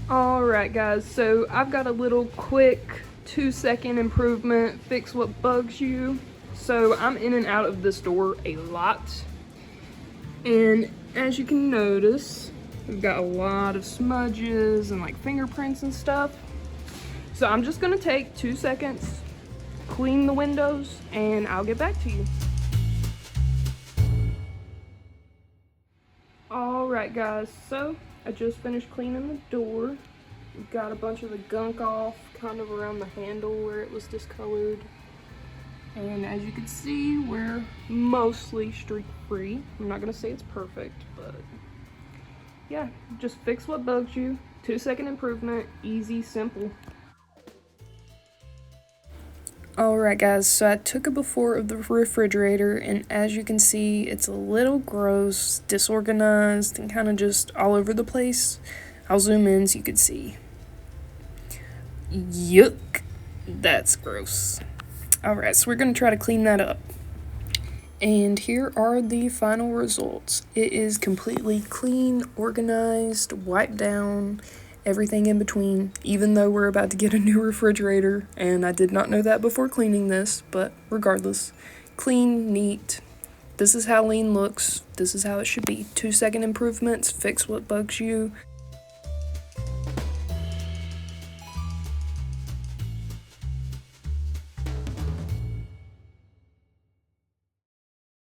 Alright guys, so I've got a little quick 2-second improvement, fix what bugs you. So I'm in and out of this door a lot, and as you can notice, we've got a lot of smudges and like fingerprints and stuff. So I'm just gonna take 2 seconds, clean the windows, and I'll get back to you. Alright guys, so I just finished cleaning the door. We've got a bunch of the gunk off, kind of around the handle where it was discolored. And as you can see, we're mostly streak free. I'm not gonna say it's perfect, but yeah, just fix what bugs you. 2-second improvement, easy, simple. Alright guys, so I took a before of the refrigerator, and as you can see, it's a little gross, disorganized, and kind of just all over the place. I'll zoom in so you can see. Yuck, that's gross. Alright, so we're going to try to clean that up. And here are the final results. It is completely clean, organized, wiped down, everything in between, even though we're about to get a new refrigerator, and I did not know that before cleaning this, but regardless, clean, neat. This is how lean looks. This is how it should be. 2-second improvements, fix what bugs you.